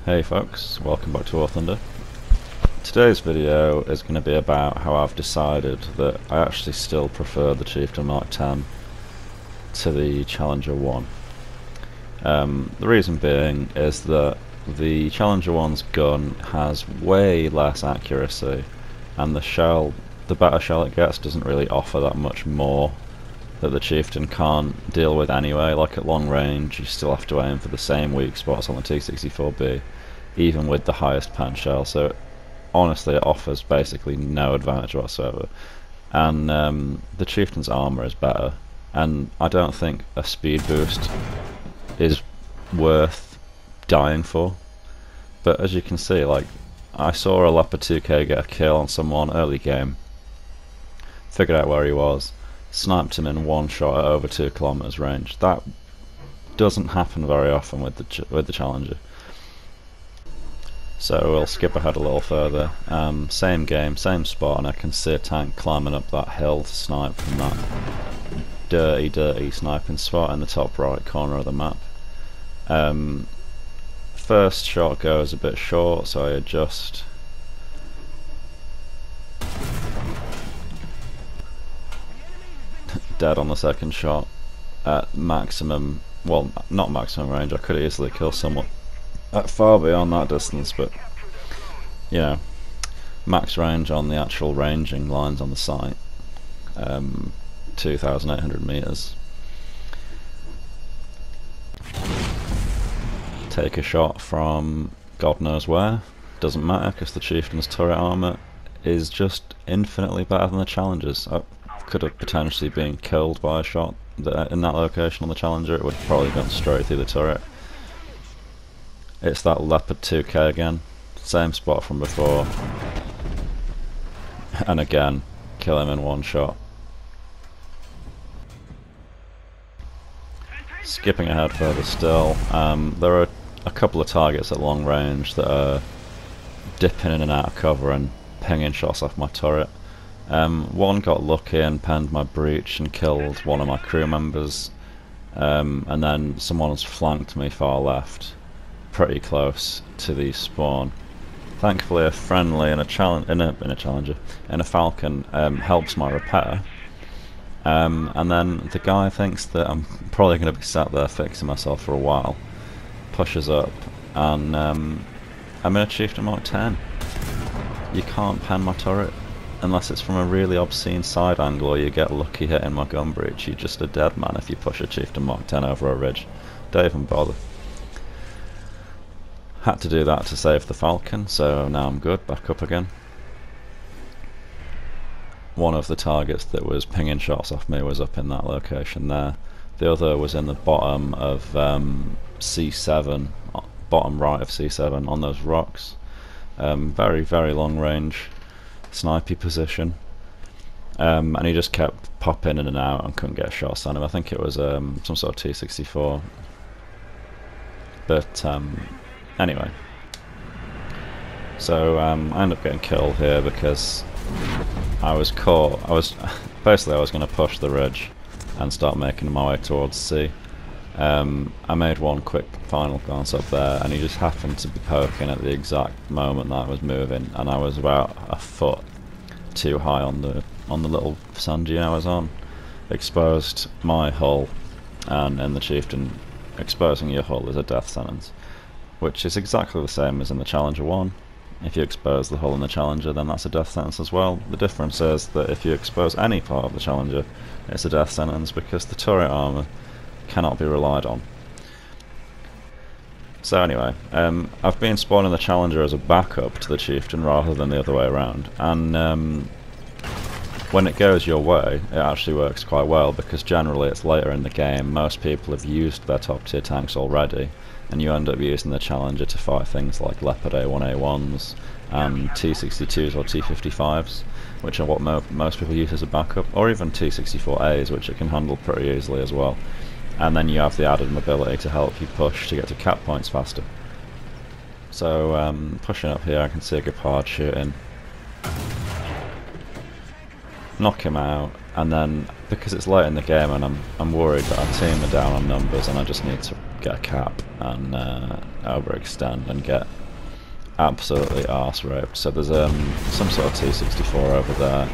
Hey folks, welcome back to WarThunder. Today's video is going to be about how I've decided that I actually still prefer the Chieftain Mk10 to the Challenger 1. The reason being is that the Challenger 1's gun has way less accuracy, and the better shell it gets doesn't really offer that much more that the Chieftain can't deal with anyway. Like at long range you still have to aim for the same weak spots on the T64B even with the highest pan shell, so honestly it offers basically no advantage whatsoever. And the Chieftain's armour is better, and I don't think a speed boost is worth dying for. But as you can see, like, I saw a Leopard 2K get a kill on someone early game, figured out where he was, sniped him in one shot at over 2 kilometers range. That doesn't happen very often with the Challenger. So we'll skip ahead a little further. Same game, same spot, and I can see a tank climbing up that hill to snipe from that dirty sniping spot in the top right corner of the map. First shot goes a bit short, so I adjust. Dead on the second shot at maximum, well, not maximum range. I could easily kill someone at far beyond that distance, but you know, max range on the actual ranging lines on the site, 2,800 meters. Take a shot from God knows where, doesn't matter because the Chieftain's turret armor is just infinitely better than the Challenger's. I could have potentially been killed by a shot in that location on the Challenger. It would have probably gone straight through the turret. It's that Leopard 2K again, same spot from before, and again, kill him in one shot. Skipping ahead further still, there are a couple of targets at long range that are dipping in and out of cover and pinging shots off my turret. One got lucky and penned my breach and killed one of my crew members, and then someone's flanked me far left, pretty close to the spawn. Thankfully a friendly in a Challenger, in a Falcon, helps my repair, and then the guy thinks that I'm probably going to be sat there fixing myself for a while, pushes up, and I'm in a Chieftain Mk10. You can't pan my turret unless it's from a really obscene side angle or you get lucky hitting my gun breach. You're just a dead man if you push a Chieftain Mk10 over a ridge. Don't even bother. Had to do that to save the Falcon, so now I'm good, back up again. One of the targets that was pinging shots off me was up in that location there. The other was in the bottom of C7, bottom right of C7 on those rocks. Very, very long range, snipey position. And he just kept popping in and out and couldn't get shots on him. I think it was some sort of T64. But anyway, so I ended up getting killed here because I was caught. I was going to push the ridge and start making my way towards C. I made one quick final glance up there, and he just happened to be poking at the exact moment that I was moving, and I was about a foot too high on the little sand dune I was on. Exposed my hull, and in the Chieftain, exposing your hull is a death sentence, which is exactly the same as in the Challenger 1. If you expose the hull in the Challenger, then that's a death sentence as well. The difference is that if you expose any part of the Challenger, it's a death sentence because the turret armour cannot be relied on. So anyway, I've been spawning the Challenger as a backup to the Chieftain rather than the other way around, and when it goes your way, it actually works quite well because generally it's later in the game, most people have used their top tier tanks already, and you end up using the Challenger to fight things like Leopard A1A1s and T62s or T55s, which are what most people use as a backup, or even T64As, which it can handle pretty easily as well. And then you have the added mobility to help you push to get to cap points faster. So pushing up here, I can see a Gepard shooting, knock him out, and then because it's late in the game and I'm worried that our team are down on numbers and I just need to get a cap and overextend and get absolutely arse raped. So there's some sort of T-64 over there,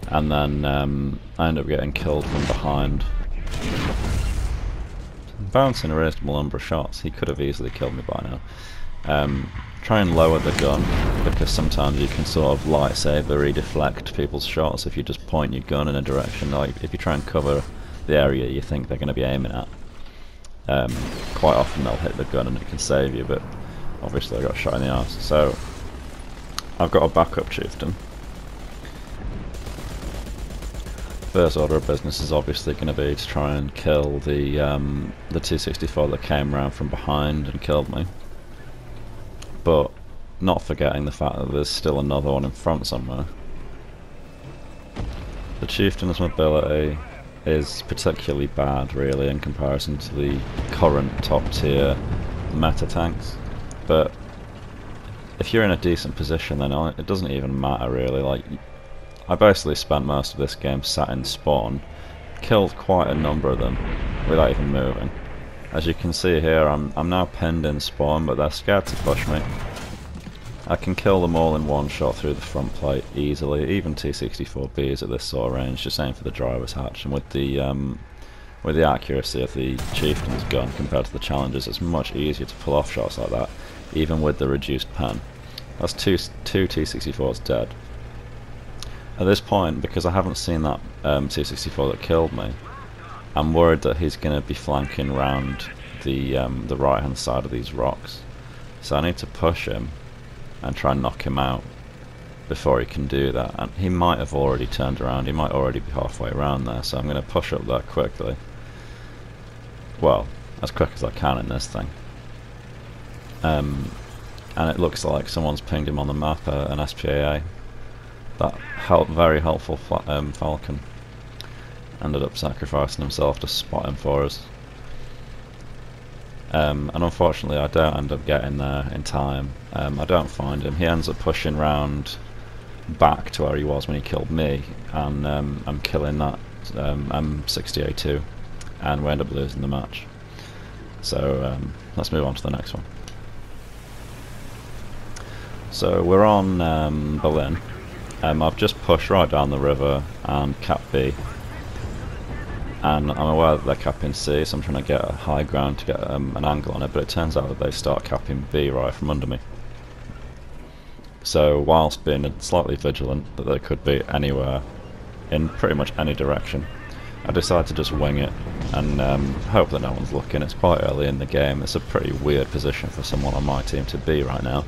and then I end up getting killed from behind. Bouncing a reasonable number of shots. He could have easily killed me by now. Try and lower the gun, because sometimes you can sort of lightsaber deflect people's shots if you just point your gun in a direction. Like if you try and cover the area you think they're going to be aiming at, quite often they'll hit the gun and it can save you, but obviously I got shot in the arse. So I've got a backup chieftain. First order of business is obviously going to be to try and kill the T-64 that came around from behind and killed me, but not forgetting the fact that there's still another one in front somewhere. The chieftain's mobility is particularly bad really in comparison to the current top tier meta tanks, but if you're in a decent position then it doesn't even matter really. Like, I basically spent most of this game sat in spawn, killed quite a number of them without even moving. As you can see here, I'm now pinned in spawn, but they're scared to push me. I can kill them all in one shot through the front plate easily. Even T-64Bs at this sort of range, just aim for the driver's hatch, and with the accuracy of the chieftain's gun compared to the Challenger's, it's much easier to pull off shots like that, even with the reduced pen. That's two T-64s dead. At this point, because I haven't seen that T-64 that killed me, I'm worried that he's going to be flanking round the right hand side of these rocks. So I need to push him and try and knock him out before he can do that. And he might have already turned around, he might already be halfway around there, so I'm going to push up there quickly. Well, as quick as I can in this thing. And it looks like someone's pinged him on the map, an SPAA. That very helpful Falcon ended up sacrificing himself to spot him for us. And unfortunately I don't end up getting there in time. I don't find him. He ends up pushing round back to where he was when he killed me, and I'm killing that M60A2, and we end up losing the match. So let's move on to the next one. So we're on Berlin. I've just pushed right down the river and capped B, and I'm aware that they're capping C, so I'm trying to get a high ground to get an angle on it, but it turns out that they start capping B right from under me. So whilst being slightly vigilant that they could be anywhere in pretty much any direction, I decided to just wing it and hope that no one's looking. It's quite early in the game, it's a pretty weird position for someone on my team to be right now,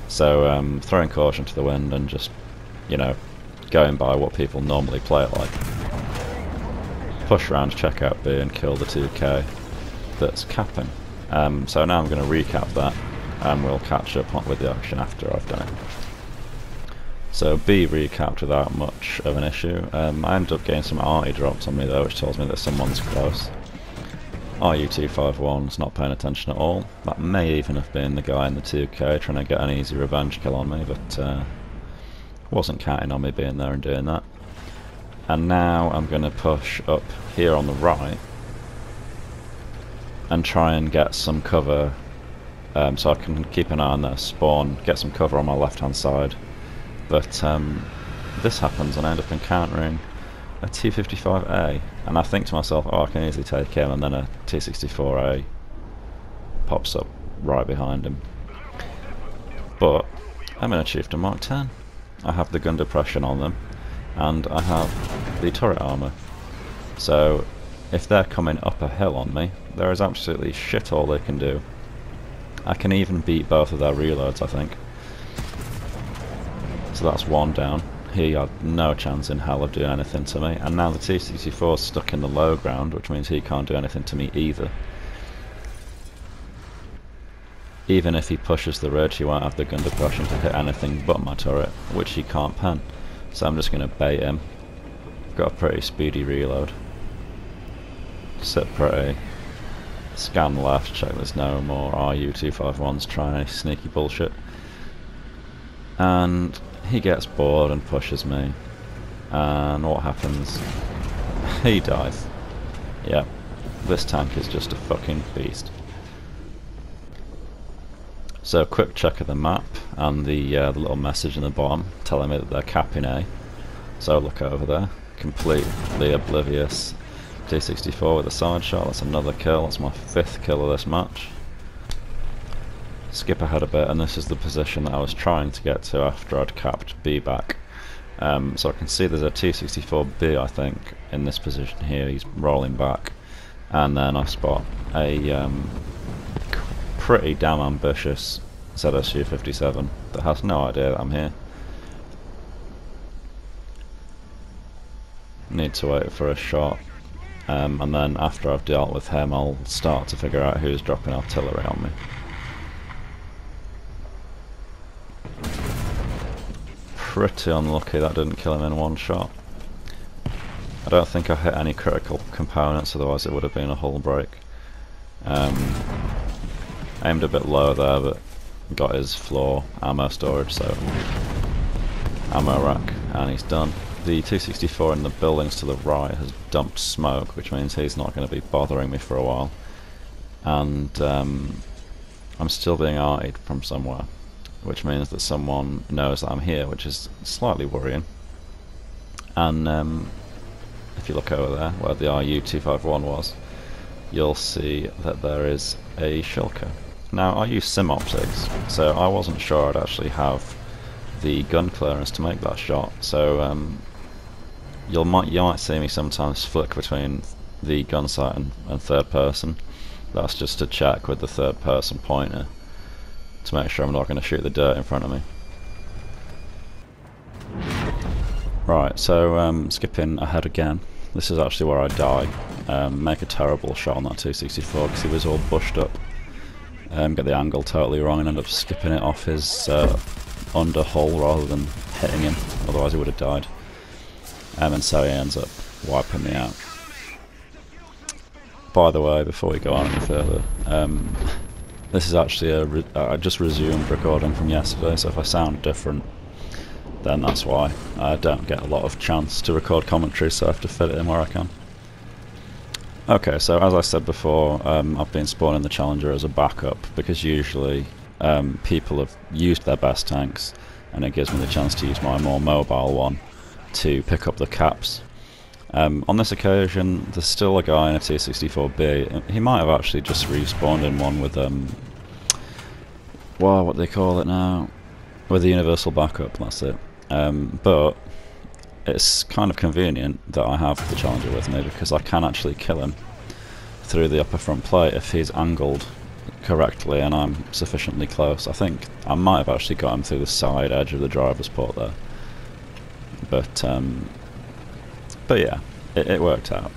so throwing caution to the wind and just, you know, going by what people normally play it like. Push around, check out B and kill the 2K that's capping. So now I'm going to recap that and we'll catch up with the action after I've done it. So B recapped without much of an issue. I ended up getting some arty drops on me though, which tells me that someone's close. RU251's not paying attention at all. That may even have been the guy in the 2K trying to get an easy revenge kill on me, but wasn't counting on me being there and doing that. And now I'm going to push up here on the right and try and get some cover, so I can keep an eye on their spawn, get some cover on my left hand side. But this happens and I end up encountering a T-55A, and I think to myself, oh, I can easily take him, and then a T-64A pops up right behind him. But I'm in a Chieftain Mk10. I have the gun depression on them, and I have the turret armour. So if they're coming up a hill on me, there is absolutely shit all they can do. I can even beat both of their reloads, I think. So that's one down. He had no chance in hell of doing anything to me, and now the T-64 is stuck in the low ground, which means he can't do anything to me either. Even if he pushes the ridge, he won't have the gun depression to hit anything but my turret, which he can't pen. So I'm just going to bait him. Got a pretty speedy reload. Sit pretty. Scan left, check there's no more RU251s trying any sneaky bullshit. And he gets bored and pushes me. And what happens? He dies. Yep. This tank is just a fucking beast. So quick check of the map and the little message in the bottom telling me that they're capping A. So look over there, completely oblivious T64 with a side shot. That's another kill. That's my 5th kill of this match. Skip ahead a bit, and this is the position that I was trying to get to after I'd capped B back. So I can see there's a T64B, I think, in this position here. He's rolling back, and then I spot a pretty damn ambitious ZSU-57 that has no idea that I'm here. Need to wait for a shot, and then after I've dealt with him I'll start to figure out who's dropping artillery on me. Pretty unlucky that didn't kill him in one shot. I don't think I hit any critical components, otherwise it would have been a hull break. Aimed a bit low there, but got his floor ammo storage, so ammo rack, and he's done. The T64 in the buildings to the right has dumped smoke, which means he's not going to be bothering me for a while. And I'm still being arted from somewhere, which means that someone knows that I'm here, which is slightly worrying. And if you look over there, where the RU-251 was, you'll see that there is a shulker. Now, I use sim optics, so I wasn't sure I'd actually have the gun clearance to make that shot, so you might see me sometimes flick between the gun sight and third person. That's just to check with the third person pointer to make sure I'm not going to shoot the dirt in front of me. Right, so skipping ahead again. This is actually where I die. Make a terrible shot on that 264 because he was all bushed up. Get the angle totally wrong and end up skipping it off his under hull rather than hitting him, otherwise he would have died. And so he ends up wiping me out. By the way, before we go on any further, this is actually I just resumed recording from yesterday, so if I sound different, then that's why. I don't get a lot of chance to record commentary, so I have to fit it in where I can. Okay, so as I said before, I've been spawning the Challenger as a backup, because usually people have used their best tanks, and it gives me the chance to use my more mobile one to pick up the caps. On this occasion, there's still a guy in a T64B. He might have actually just respawned in one with well, what do they call it now? With the universal backup, that's it. But it's kind of convenient that I have the Challenger with me, because I can actually kill him through the upper front plate if he's angled correctly and I'm sufficiently close. I think I might have actually got him through the side edge of the driver's port there. But yeah, it worked out.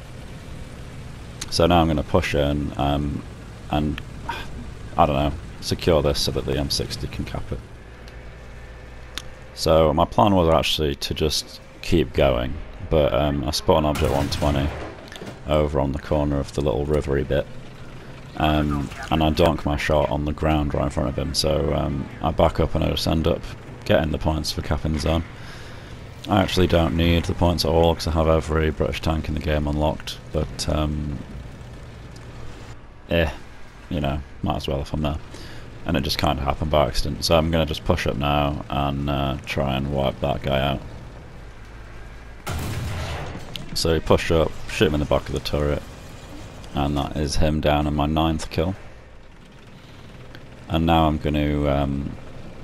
So now I'm going to push in and, I don't know, secure this so that the M60 can cap it. So my plan was actually to just keep going, but I spot an object 120 over on the corner of the little rivery bit, and I donk my shot on the ground right in front of him, so I back up and I just end up getting the points for capping the zone. I actually don't need the points at all because I have every British tank in the game unlocked, but you know, might as well if I'm there. And it just kind of happened by accident, so I'm going to just push up now and try and wipe that guy out. So push up, shoot him in the back of the turret, and that is him down in my 9th kill. And now I'm going to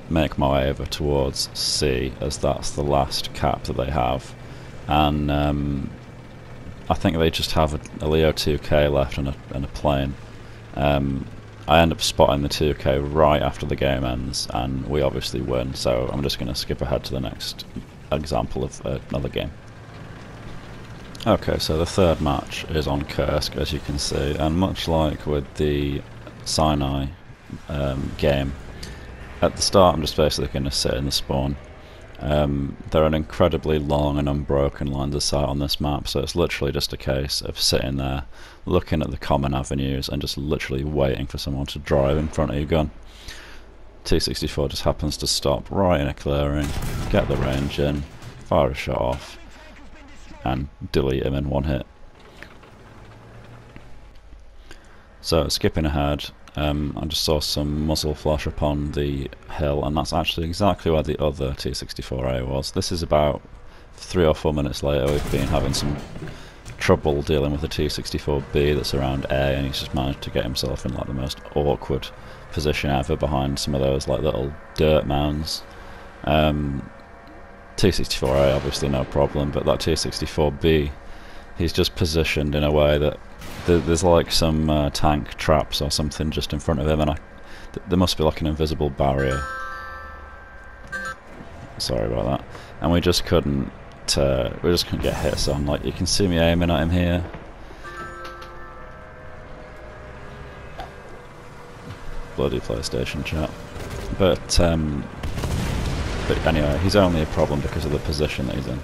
make my way over towards C, as that's the last cap that they have. And I think they just have a Leo 2K left and a plane. I end up spotting the 2K right after the game ends, and we obviously win, so I'm just going to skip ahead to the next example of another game. Okay, so the third match is on Kursk, as you can see, and much like with the Sinai game, at the start I'm just basically going to sit in the spawn. There are an incredibly long and unbroken lines of sight on this map, so it's literally just a case of sitting there, looking at the common avenues and just literally waiting for someone to drive in front of your gun. T64 just happens to stop right in a clearing, get the range in, fire a shot off, and delete him in one hit. So skipping ahead, I just saw some muzzle flash upon the hill, and that's actually exactly where the other T-64A was. This is about 3 or 4 minutes later. We've been having some trouble dealing with the T-64B that's around A, and he's just managed to get himself in like the most awkward position ever behind some of those like little dirt mounds. T-64A obviously no problem, but that T-64B, he's just positioned in a way that there's like some tank traps or something just in front of him, and there must be like an invisible barrier. Sorry about that. And we just couldn't get hits on. Like, you can see me aiming at him here. Bloody PlayStation chat. But anyway, he's only a problem because of the position that he's in.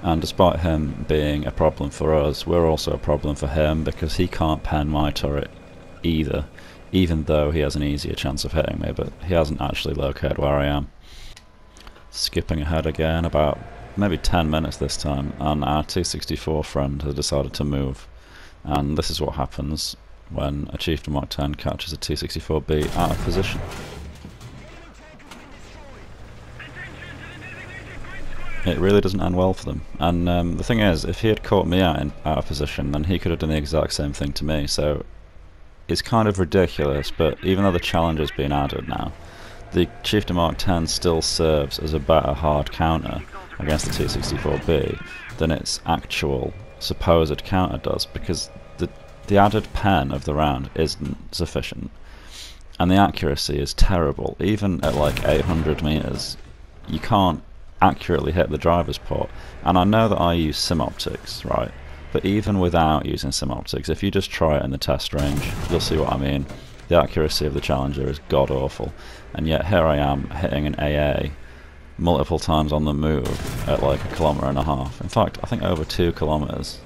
And despite him being a problem for us, we're also a problem for him because he can't pen my turret either, even though he has an easier chance of hitting me, but he hasn't actually located where I am. Skipping ahead again, about maybe 10 minutes this time, and our T-64 friend has decided to move. And this is what happens when a Chieftain Mk10 catches a T-64B out of position. It really doesn't end well for them. And the thing is, if he had caught me out of position, then he could have done the exact same thing to me. So it's kind of ridiculous, but even though the challenge has been added now, the Chieftain Mk10 still serves as a better hard counter against the T-64B than its actual supposed counter does, because the added pen of the round isn't sufficient, and the accuracy is terrible. Even at like 800 meters, you can't accurately hit the driver's port. And I know that I use sim optics, right? But even without using sim optics, if you just try it in the test range, you'll see what I mean. The accuracy of the Challenger is god awful, and yet here I am hitting an AA multiple times on the move at like 1.5 kilometers. In fact, I think over 2 kilometers.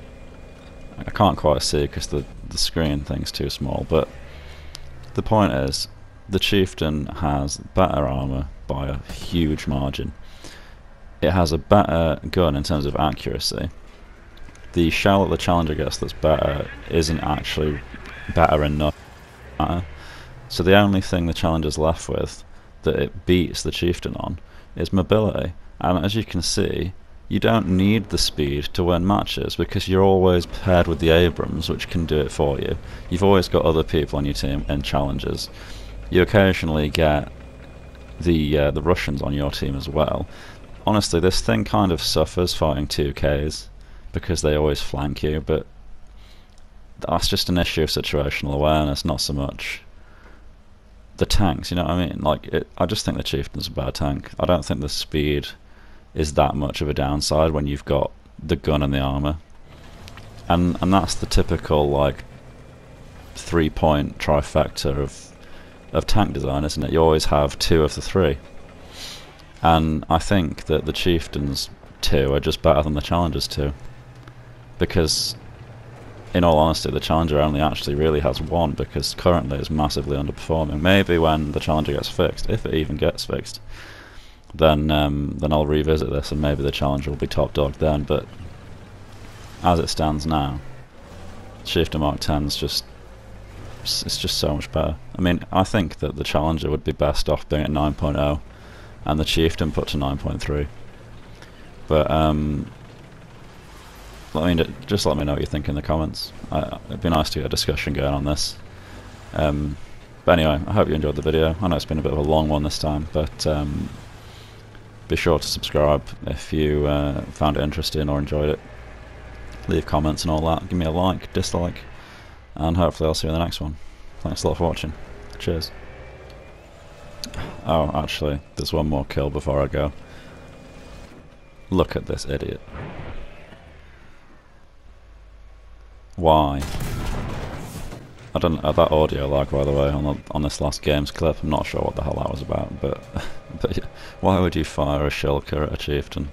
I can't quite see because the screen thing's too small, but the point is, the Chieftain has better armour by a huge margin. It has a better gun in terms of accuracy. The shell that the Challenger gets that's better isn't actually better enough. So the only thing the Challenger's left with that it beats the Chieftain on is mobility. And as you can see, you don't need the speed to win matches because you're always paired with the Abrams, which can do it for you. You've always got other people on your team in challenges. You occasionally get the Russians on your team as well. Honestly, this thing kind of suffers fighting 2Ks because they always flank you, but that's just an issue of situational awareness, not so much the tanks, you know what I mean? Like, I just think the Chieftain's a bad tank. I don't think the speed is that much of a downside when you've got the gun and the armour. And that's the typical, like, 3-point trifecta of tank design, isn't it? You always have 2 of the 3. And I think that the Chieftain's 2 are just better than the Challenger's 2. Because, in all honesty, the Challenger only actually really has 1 because currently it's massively underperforming. Maybe when the Challenger gets fixed, if it even gets fixed, then I'll revisit this and maybe the Challenger will be top dog then, but as it stands now, Chieftain Mk10's just so much better. I mean, I think that the Challenger would be best off being at 9.0 and the Chieftain put to 9.3. But just let me know what you think in the comments. It'd be nice to get a discussion going on this. But anyway, I hope you enjoyed the video. I know it's been a bit of a long one this time, but be sure to subscribe if you found it interesting or enjoyed it. Leave comments and all that. Give me a like, dislike, and hopefully I'll see you in the next one. Thanks a lot for watching. Cheers. Oh, actually, there's one more kill before I go. Look at this idiot. Why? I don't know, that audio lag, by the way, on this last game's clip. I'm not sure what the hell that was about, but yeah, why would you fire a shulker at a Chieftain?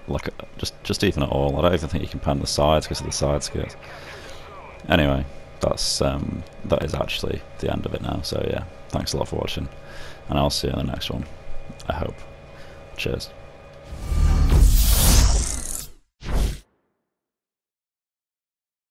Like, just even at all. I don't even think you can pan the sides because of the side skirts. Anyway, that is actually the end of it now. So yeah, thanks a lot for watching, and I'll see you in the next one, I hope. Cheers.